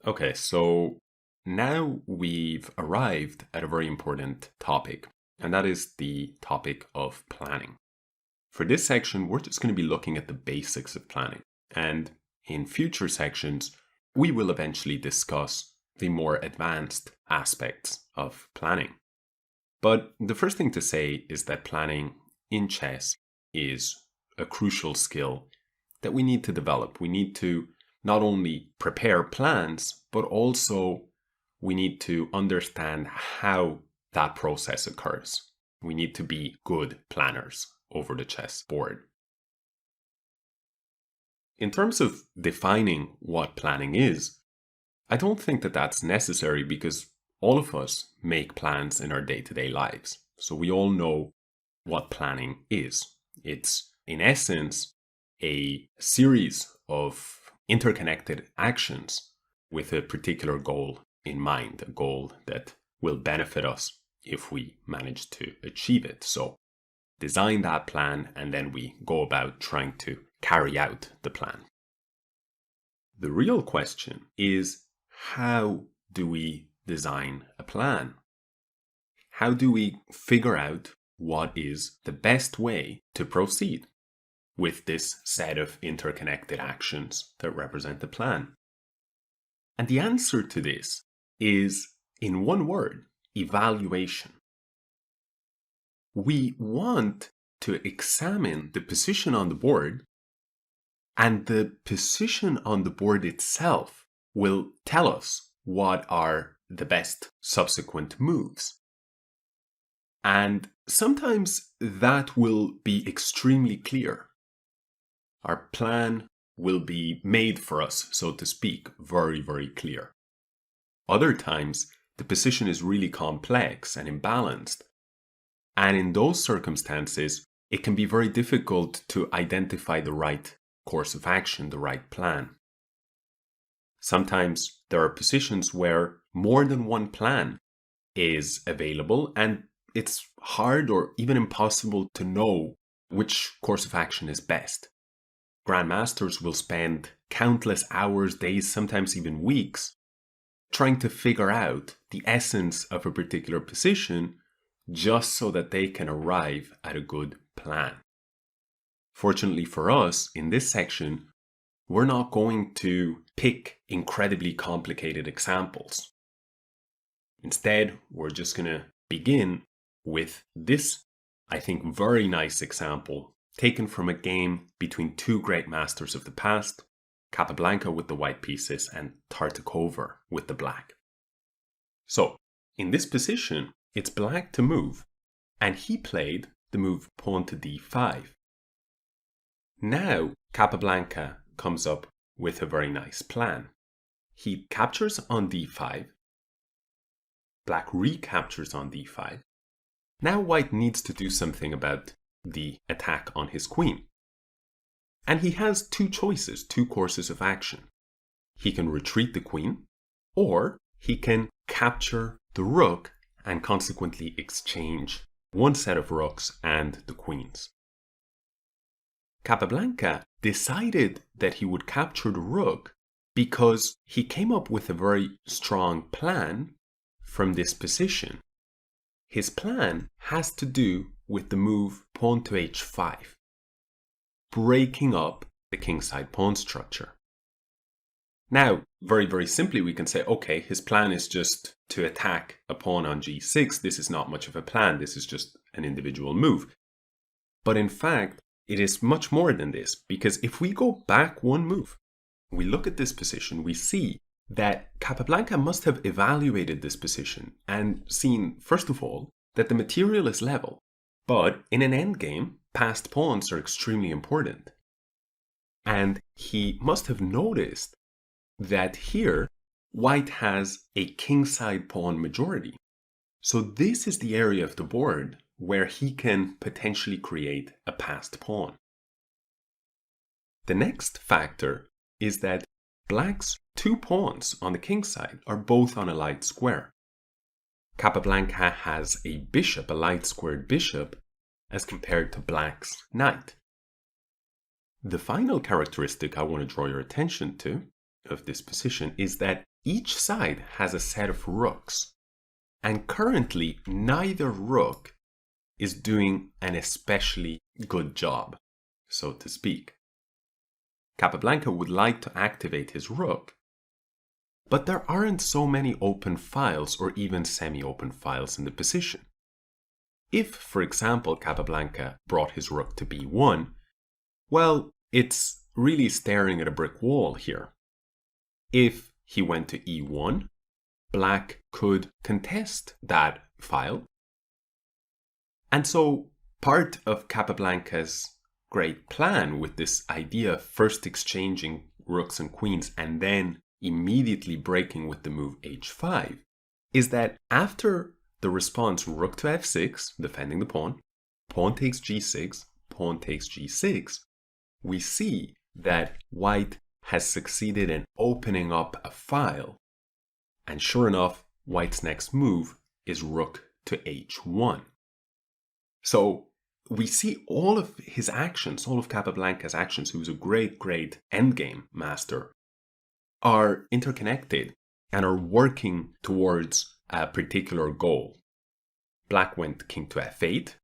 Okay, so now we've arrived at a very important topic, and that is the topic of planning. For this section, we're just going to be looking at the basics of planning. And in future sections, we will eventually discuss the more advanced aspects of planning. But the first thing to say is that planning in chess is a crucial skill that we need to develop. We need to not only prepare plans, but also we need to understand how that process occurs. We need to be good planners over the chessboard. In terms of defining what planning is, I don't think that that's necessary because all of us make plans in our day-to-day lives. So we all know what planning is. It's, in essence, a series of interconnected actions with a particular goal in mind, a goal that will benefit us if we manage to achieve it. So design that plan and then we go about trying to carry out the plan. The real question is, how do we design a plan? How do we figure out what is the best way to proceed with this set of interconnected actions that represent the plan? And the answer to this is, in one word, evaluation. We want to examine the position on the board, and the position on the board itself will tell us what are the best subsequent moves. And sometimes that will be extremely clear. Our plan will be made for us, so to speak, very, very clear. Other times, the position is really complex and imbalanced. And in those circumstances, it can be very difficult to identify the right course of action, the right plan. Sometimes there are positions where more than one plan is available, and it's hard or even impossible to know which course of action is best. Grandmasters will spend countless hours, days, sometimes even weeks, trying to figure out the essence of a particular position just so that they can arrive at a good plan. Fortunately for us, in this section, we're not going to pick incredibly complicated examples. Instead, we're just going to begin with this, I think, very nice example taken from a game between two great masters of the past, Capablanca with the white pieces and Tartakova with the black. So, in this position, it's black to move, and he played the move pawn to d5. Now, Capablanca comes up with a very nice plan. He captures on d5, black recaptures on d5. Now white needs to do something about the attack on his queen. And he has two choices, two courses of action. He can retreat the queen, or he can capture the rook and consequently exchange one set of rooks and the queens. Capablanca decided that he would capture the rook because he came up with a very strong plan from this position. His plan has to do with the move pawn to h5, breaking up the kingside pawn structure. Now, very, very simply, we can say, okay, his plan is just to attack a pawn on g6. This is not much of a plan. This is just an individual move. But in fact, it is much more than this, because if we go back one move, we look at this position, we see that Capablanca must have evaluated this position and seen, first of all, that the material is level. But in an endgame, passed pawns are extremely important. And he must have noticed that here, white has a kingside pawn majority. So this is the area of the board where he can potentially create a passed pawn. The next factor is that black's two pawns on the king side are both on a light square. Capablanca has a bishop, a light squared bishop, as compared to black's knight. The final characteristic I want to draw your attention to of this position is that each side has a set of rooks, and currently neither rook is doing an especially good job, so to speak. Capablanca would like to activate his rook, but there aren't so many open files or even semi-open files in the position. If, for example, Capablanca brought his rook to b1, well, it's really staring at a brick wall here. If he went to e1, Black could contest that file. And so part of Capablanca's great plan with this idea of first exchanging rooks and queens and then immediately breaking with the move h5 is that after the response rook to f6, defending the pawn takes g6, pawn takes g6, we see that white has succeeded in opening up a file. And sure enough, white's next move is rook to h1. So we see all of his actions, all of Capablanca's actions, who's a great endgame master, are interconnected and are working towards a particular goal. Black went king to f8,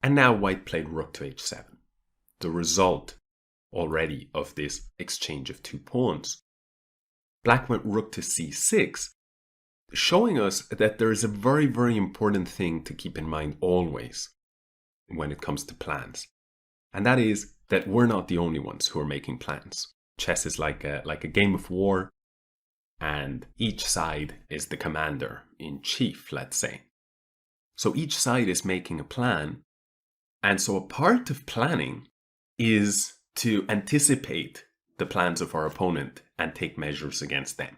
and now white played rook to h7. The result already of this exchange of two pawns. Black went rook to c6, showing us that there is a very important thing to keep in mind always when it comes to plans. And that is that we're not the only ones who are making plans. Chess is like a game of war, and each side is the commander-in-chief, let's say. So each side is making a plan, and so a part of planning is to anticipate the plans of our opponent and take measures against them.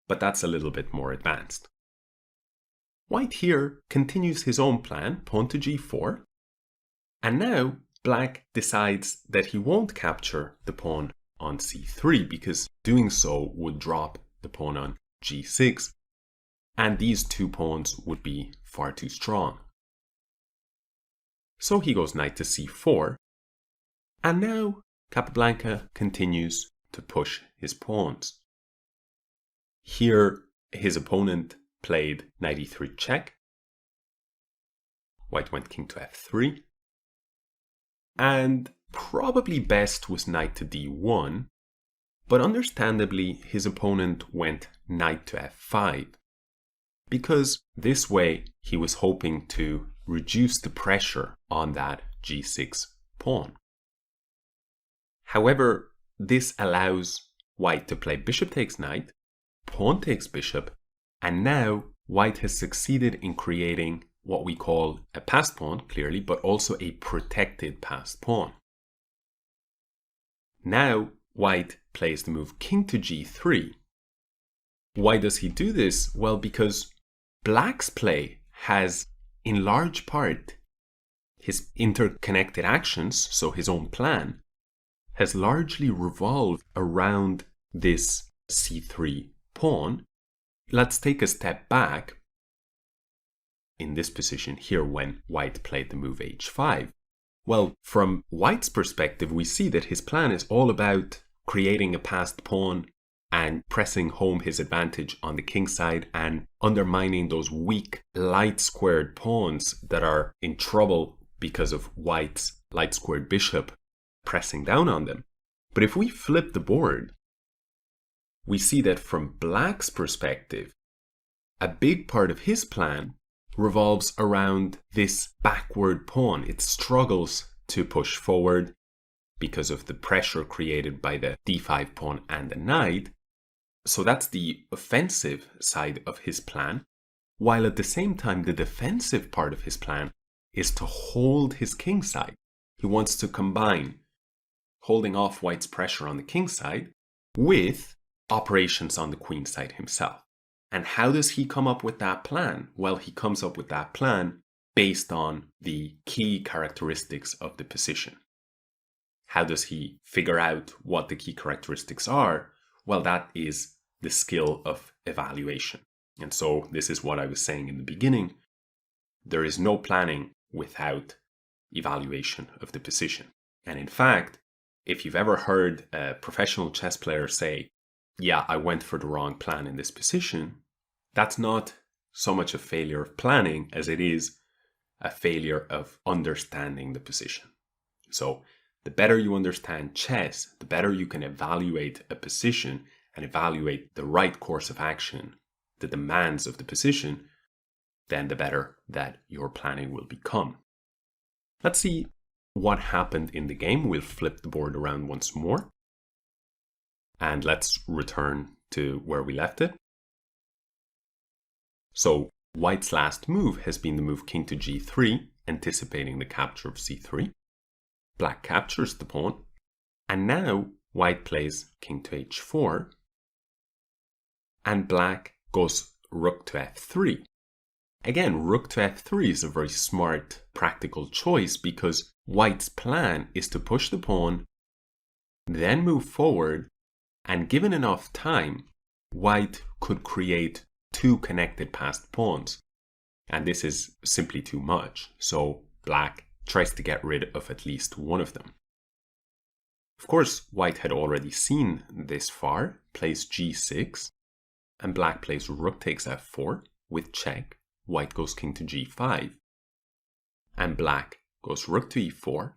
But that's a little bit more advanced. White here continues his own plan, pawn to g4, and now Black decides that he won't capture the pawn on c3 because doing so would drop the pawn on g6, and these two pawns would be far too strong. So he goes knight to c4, and now Capablanca continues to push his pawns. Here, his opponent played knight e3 check. White went king to f3. And probably best was knight to d1, but understandably his opponent went knight to f5, because this way he was hoping to reduce the pressure on that g6 pawn. However, this allows white to play bishop takes knight, pawn takes bishop, and now white has succeeded in creating what we call a passed pawn, clearly, but also a protected passed pawn. Now white plays the move king to g3. Why does he do this? Well, because Black's play has, in large part, his interconnected actions, so his own plan, has largely revolved around this c3 pawn. Let's take a step back in this position here when white played the move h5. Well, from white's perspective, we see that his plan is all about creating a passed pawn and pressing home his advantage on the king side and undermining those weak light squared pawns that are in trouble because of white's light squared bishop pressing down on them. But if we flip the board, we see that from Black's perspective, a big part of his plan revolves around this backward pawn. It struggles to push forward because of the pressure created by the d5 pawn and the knight. So that's the offensive side of his plan, while at the same time the defensive part of his plan is to hold his king side. He wants to combine holding off white's pressure on the king side with operations on the queen side himself. And how does he come up with that plan? Well, he comes up with that plan based on the key characteristics of the position. How does he figure out what the key characteristics are? Well, that is the skill of evaluation. And so this is what I was saying in the beginning. There is no planning without evaluation of the position. And in fact, if you've ever heard a professional chess player say, yeah, I went for the wrong plan in this position, that's not so much a failure of planning as it is a failure of understanding the position. So the better you understand chess, the better you can evaluate a position and evaluate the right course of action, the demands of the position, then the better that your planning will become. Let's see what happened in the game. We'll flip the board around once more. And let's return to where we left it. So white's last move has been the move king to g3, anticipating the capture of c3. Black captures the pawn. And now white plays king to h4. And black goes rook to f3. Again, rook to f3 is a very smart, practical choice because white's plan is to push the pawn, then move forward, and given enough time, white could create two connected passed pawns. And this is simply too much, so black tries to get rid of at least one of them. Of course, white had already seen this far, plays g6, and black plays rook takes f4 with check. White goes king to g5, and black goes rook to e4,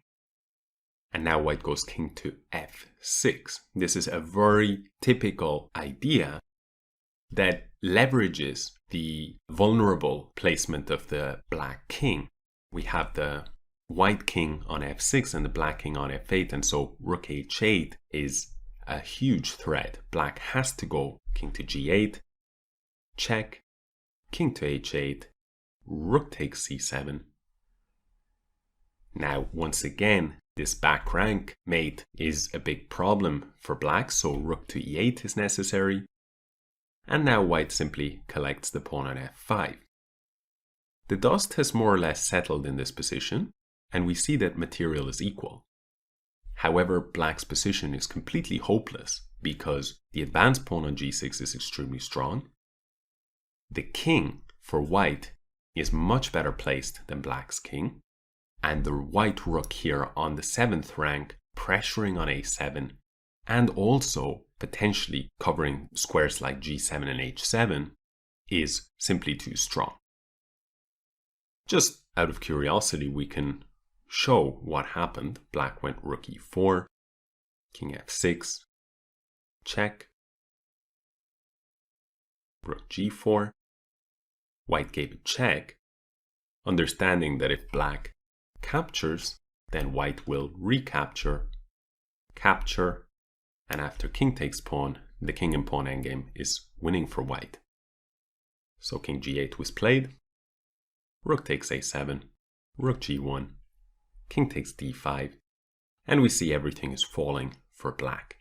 and now white goes king to f6. This is a very typical idea that leverages the vulnerable placement of the black king. We have the white king on f6 and the black king on f8, and so rook h8 is a huge threat. Black has to go king to g8, check, king to h8, rook takes c7. Now, once again, this back rank mate is a big problem for black, so rook to e8 is necessary. And now white simply collects the pawn on f5. The dust has more or less settled in this position, and we see that material is equal. However, black's position is completely hopeless because the advanced pawn on g6 is extremely strong. The king for white is much better placed than black's king, and the white rook here on the 7th rank pressuring on a7 and also potentially covering squares like g7 and h7 is simply too strong. Just out of curiosity, we can show what happened. Black went rook e4, king f6, check, rook g4. White gave a check, understanding that if black captures, then white will recapture, capture, and after king takes pawn, the king and pawn endgame is winning for white. So king g8 was played, rook takes a7, rook g1, king takes d5, and we see everything is falling for black.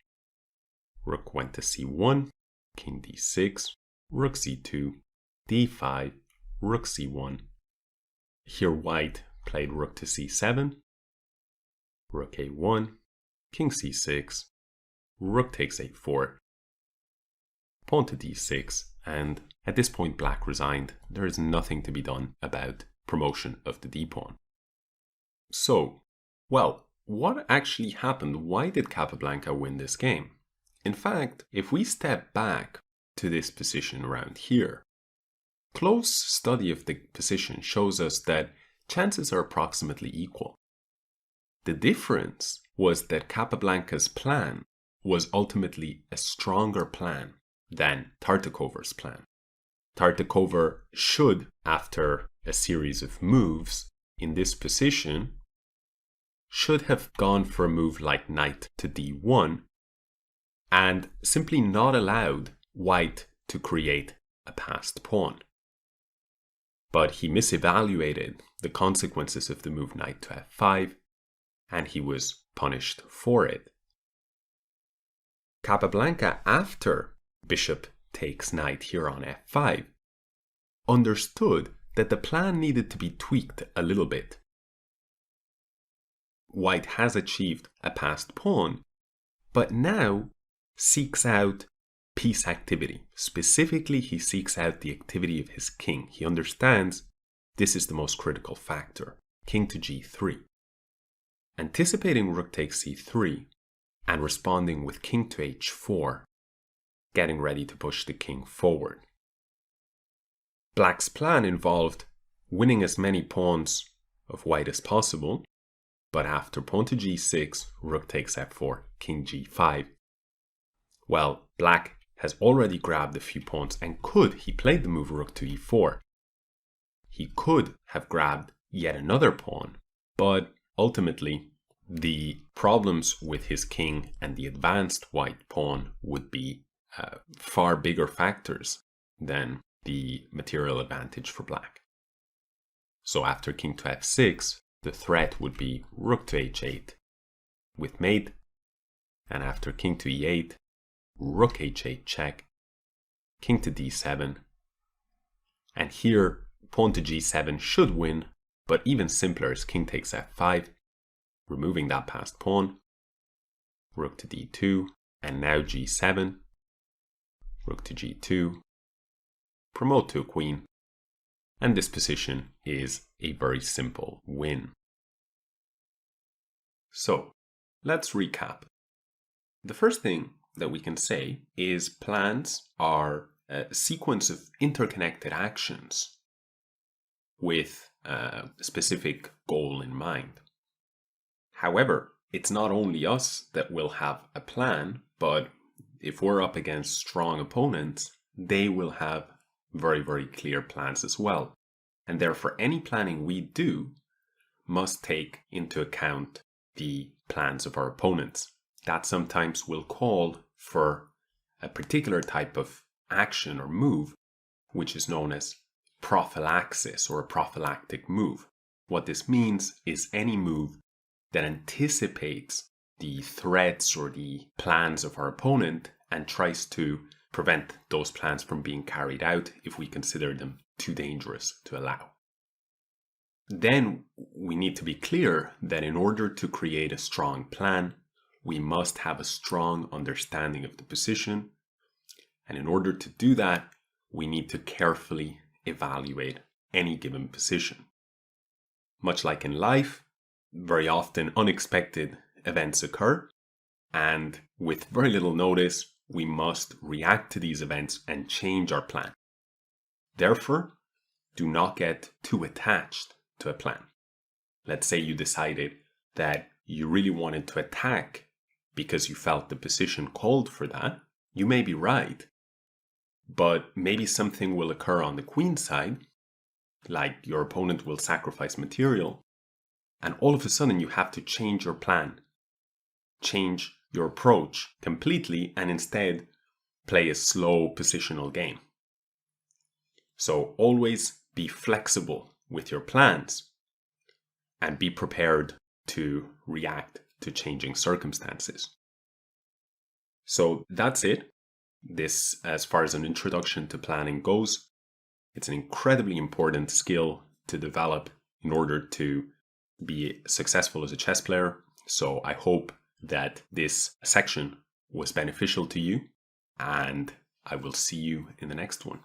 Rook went to c1, king d6, rook c2, d5, rook c1. Here white played rook to c7, rook a1, king c6, rook takes a4, pawn to d6, and at this point black resigned. There is nothing to be done about promotion of the d-pawn. So, well, what actually happened? Why did Capablanca win this game? In fact, if we step back to this position around here, close study of the position shows us that chances are approximately equal. The difference was that Capablanca's plan was ultimately a stronger plan than Tartakover's plan. Tartakover should, after a series of moves in this position, should have gone for a move like knight to d1 and simply not allowed white to create a passed pawn. But he misevaluated the consequences of the move knight to f5, and he was punished for it. Capablanca, after bishop takes knight here on f5, understood that the plan needed to be tweaked a little bit. White has achieved a passed pawn, but now seeks out piece activity. Specifically, he seeks out the activity of his king. He understands this is the most critical factor. King to g3. Anticipating rook takes c3 and responding with king to h4 getting ready to push the king forward. Black's plan involved winning as many pawns of white as possible, but after pawn to g6, rook takes f4, king g5. Well, black has already grabbed a few pawns, and he played the move rook to e4. He could have grabbed yet another pawn, but ultimately the problems with his king and the advanced white pawn would be far bigger factors than the material advantage for black. So after king to f6, the threat would be rook to h8 with mate, and after king to e8, rook h8 check, king to d7, and here pawn to g7 should win, but even simpler is king takes f5, removing that passed pawn, rook to d2, and now g7, rook to g2, promote to a queen, and this position is a very simple win. So, let's recap. The first thing that we can say is plans are a sequence of interconnected actions with a specific goal in mind. However, it's not only us that will have a plan, but if we're up against strong opponents, they will have very, very clear plans as well. And therefore, any planning we do must take into account the plans of our opponents. That sometimes will call for a particular type of action or move, which is known as prophylaxis or a prophylactic move. What this means is any move that anticipates the threats or the plans of our opponent and tries to prevent those plans from being carried out if we consider them too dangerous to allow. Then we need to be clear that in order to create a strong plan, we must have a strong understanding of the position. And in order to do that, we need to carefully evaluate any given position. Much like in life, very often unexpected events occur, and with very little notice, we must react to these events and change our plan. Therefore, do not get too attached to a plan. Let's say you decided that you really wanted to attack because you felt the position called for that. You may be right, but maybe something will occur on the queen side, like your opponent will sacrifice material, and all of a sudden you have to change your plan, change your approach completely, and instead play a slow positional game. So always be flexible with your plans and be prepared to react to changing circumstances. So that's it. This, as far as an introduction to planning goes, it's an incredibly important skill to develop in order to be successful as a chess player. So I hope that this section was beneficial to you, and I will see you in the next one.